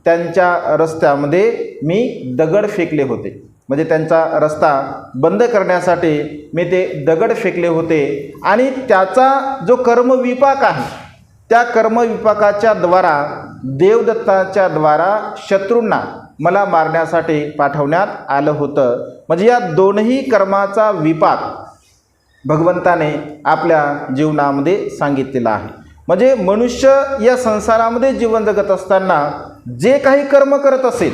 त्यांच्या रस्त्यामध्ये मी दगड फेकले होते. म्हणजे त्यांचा रस्ता बंद करण्यासाठी मी ते दगड फेकले होते. आणि त्याचा जो कर्मविपाक आहे त्या कर्मविपाकाच्या द्वारा देवदत्ताच्या द्वारा शत्रूंना मला मारण्यासाठी पाठवण्यात आलं होतं. म्हणजे या दोन्ही कर्माचा विपाक भगवंताने आपल्या जीवनामध्ये सांगितलेला आहे. म्हणजे मनुष्य या संसारामध्ये जीवन जगत असताना जे काही कर्म करत असेल,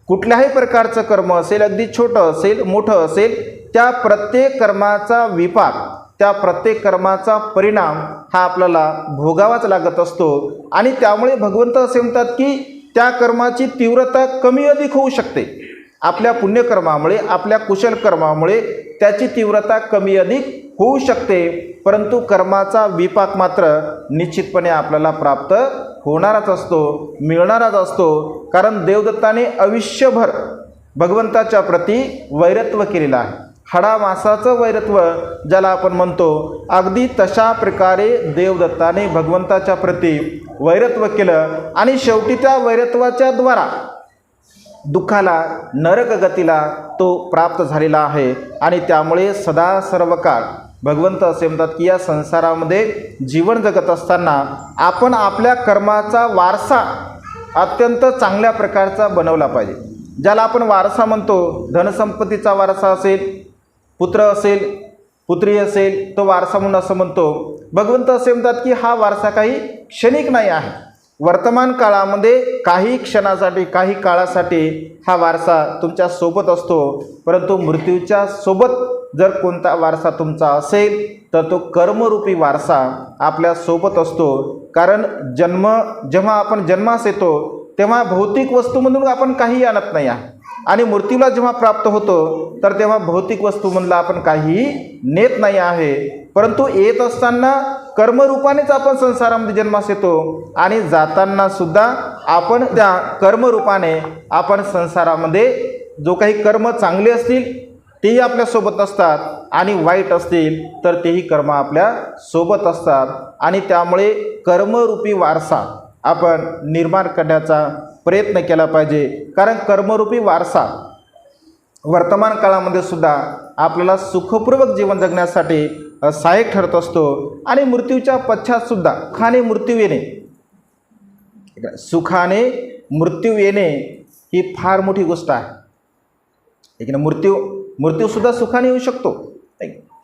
कुठल्याही प्रकारचं कर्म असेल, अगदी छोटं असेल मोठं असेल, त्या प्रत्येक कर्माचा विपाक, त्या प्रत्येक कर्माचा परिणाम हा आपल्याला भोगावाच लागत असतो. आणि त्यामुळे भगवंत असे म्हणतात की त्या कर्माची तीव्रता कमी अधिक होऊ शकते. आपल्या पुण्यकर्मामुळे, आपल्या कुशल कर्मामुळे त्याची तीव्रता कमी अधिक होऊ शकते, परंतु कर्माचा विपाक मात्र निश्चितपणे आपल्याला प्राप्त होणारच असतो, मिळणारच असतो. कारण देवदत्ताने आयुष्यभर भगवंताच्या प्रती वैरत्व केलेलं आहे. हाडामासाचं वैरत्व ज्याला आपण म्हणतो, अगदी तशा प्रकारे देवदत्ताने भगवंताच्या प्रती वैरत्व केलं आणि शेवटी त्या वैरत्वाच्या द्वारा दुःखाला, नरक गतीला तो प्राप्त झालेला आहे. आणि त्यामुळे सदा सर्व काळ भगवंत असे म्हणतात की या संसारामध्ये जीवन जगत असताना आपण आपल्या कर्माचा वारसा अत्यंत चांगल्या प्रकारचा बनवला पाहिजे. ज्याला आपण वारसा म्हणतो, धनसंपत्तीचा वारसा असेल, पुत्र असेल, पुत्री असेल, तो वारसा म्हणून असं म्हणतो. भगवंत असे म्हणतात की हा वारसा काही क्षणिक नाही आहे. वर्तमान काळामध्ये काही क्षणासाठी, काही काळासाठी हा वारसा तुमच्या सोबत असतो, परंतु मृत्यूच्या सोबत जर कोणता वारसा तुमचा असेल तर तो कर्मरूपी वारसा आपल्या सोबत असतो. कारण जेव्हा आपण जन्मास येतो तेव्हा भौतिक वस्तूमधून आपण काही आणत नाही आहे, आणि मृत्यूला जेव्हा प्राप्त होतो तर तेव्हा भौतिक वस्तूमधलं आपण काही नेत नाही आहे, परंतु येत असताना कर्मरूपानेच आपण संसारामध्ये जन्मास येतो, आणि जाताना सुद्धा आपण त्या कर्मरूपाने आपण संसारामध्ये जो काही कर्म चांगले असतील तेही आपल्यासोबत असतात, आणि वाईट असतील तर तेही कर्म आपल्या सोबत असतात. आणि त्यामुळे कर्मरूपी वारसा आपण निर्माण करण्याचा प्रयत्न केला पाहिजे. कारण कर्मरूपी वारसा वर्तमान काळामध्ये सुद्धा आपल्याला सुखपूर्वक जीवन जगण्यासाठी सहाय्यक ठरत असतो. आणि मृत्यूच्या पश्चातसुद्धा सुखाने मृत्यू येणे ही फार मोठी गोष्ट आहे. मृत्यूसुद्धा सुखाने येऊ शकतो.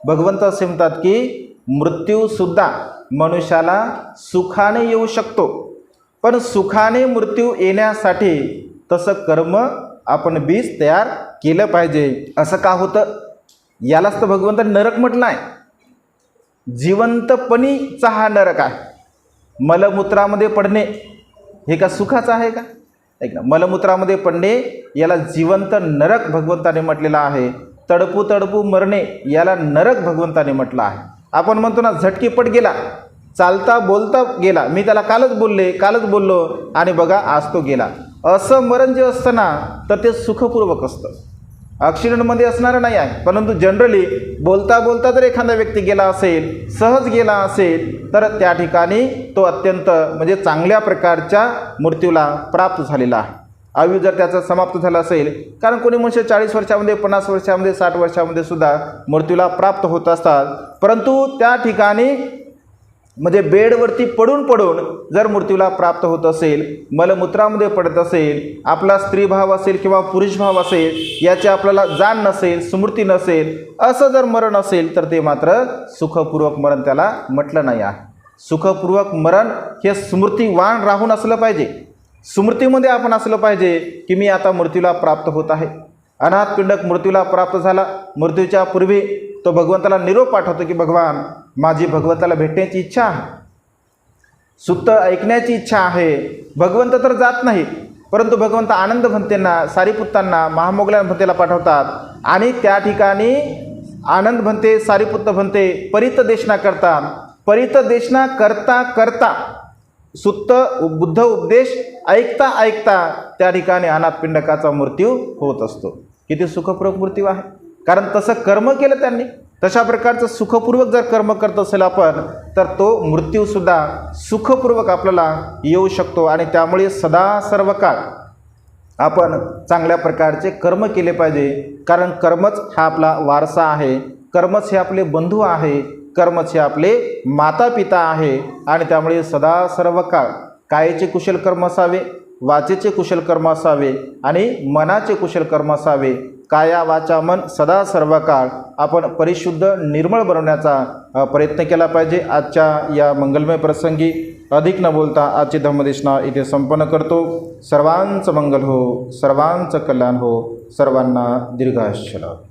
भगवंत असे म्हणतात की मृत्यूसुद्धा मनुष्याला सुखाने येऊ शकतो, पण सुखाने मृत्यू येण्यासाठी तसं कर्म आपण बीज तयार केलं पाहिजे. असं का होतं? यालाच तर भगवंत नरक म्हटलं आहे. जिवंतपणीचा हा नरक आहे. मलमूत्रामध्ये पडणे हे का सुखाचं आहे का? ऐक ना, मलमूत्रामध्ये पडणे याला जिवंत नरक भगवंताने म्हटलेला आहे. तडपू तडपू मरणे याला नरक भगवंताने म्हटलं आहे. आपण म्हणतो ना, झटकीपट गेला, चालता बोलता गेला, मी त्याला कालच बोललो आणि बघा आज तो गेला. असं मरण जे असतं ना तर ते सुखपूर्वक असतं, ॲक्सिडेंटमध्ये असणारं नाही आहे. परंतु जनरली बोलता बोलता जर एखादा व्यक्ती गेला असेल, सहज गेला असेल, तर त्या ठिकाणी तो अत्यंत म्हणजे चांगल्या प्रकारच्या मृत्यूला प्राप्त झालेला आहे. आयु जर त्याचं समाप्त झालं असेल, कारण कोणी मनुष्य 40 वर्षामध्ये, 50 वर्षामध्ये, 60 वर्षामध्ये सुद्धा मृत्यूला प्राप्त होत असतात. परंतु त्या ठिकाणी म्हणजे बेडवरती पडून जर मृत्यूला प्राप्त होत असेल, मलमूत्रामध्ये पडत असेल, आपला स्त्रीभाव असेल किंवा पुरुषभाव असेल, याची आपल्याला जाण नसेल, स्मृती नसेल, असं जर मरण असेल तर ते मात्र सुखपूर्वक मरण त्याला म्हटलं नाही आहे. सुखपूर्वक मरण हे स्मृतिवान राहून असलं पाहिजे. स्मृतीमध्ये आपण असलं पाहिजे की मी आता मृत्यूला प्राप्त होत आहे. अनाथ पिंडक मृत्यूला प्राप्त झाला, मृत्यूच्या पूर्वी तो भगवंताला निरोप पाठवतो की भगवान, माझी भगवंताला भेटण्याची इच्छा आहे, सुत्त ऐकण्याची इच्छा आहे. भगवंत तर जात नाही, परंतु भगवंत आनंद भंतेंना, सारीपुत्तांना, महामोगल्या भंतेला पाठवतात, आणि त्या ठिकाणी आनंद भंते, सारीपुत्त भंते परितदेशना करतात. परितदेशना करता करता सुत्त बुद्ध उपदेश ऐकता त्या ठिकाणी अनाथ पिंडकाचा मृत्यू होत असतो. किती सुखपूर्वक मृत्यू आहे, कारण तसं कर्म केलं त्यांनी. तशा प्रकारचं सुखपूर्वक जर कर्म करत असेल आपण, तर तो मृत्यूसुद्धा सुखपूर्वक आपल्याला येऊ शकतो. आणि त्यामुळे सदा सर्व काळ आपण चांगल्या प्रकारचे कर्म केले पाहिजे. कारण कर्मच हा आपला वारसा आहे, कर्मच हे आपले बंधू आहे, कर्मच हे आपले माता पिता आहे. आणि त्यामुळे सदा सर्व काळ कायेचे कुशल कर्म असावे, वाचेचे कुशल कर्म असावे, आणि मनाचे कुशल कर्म असावे. काया वाचा मन सदा सर्व काळ आपण परिशुद्ध निर्मळ बनवण्याचा प्रयत्न केला पाहिजे. आजच्या या मंगलमय प्रसंगी अधिक न बोलता आजची धम्मदेशना इथे संपन्न करतो. सर्वांचं मंगल हो, सर्वांचं कल्याण हो, सर्वांना दीर्घायुष्य लाभो.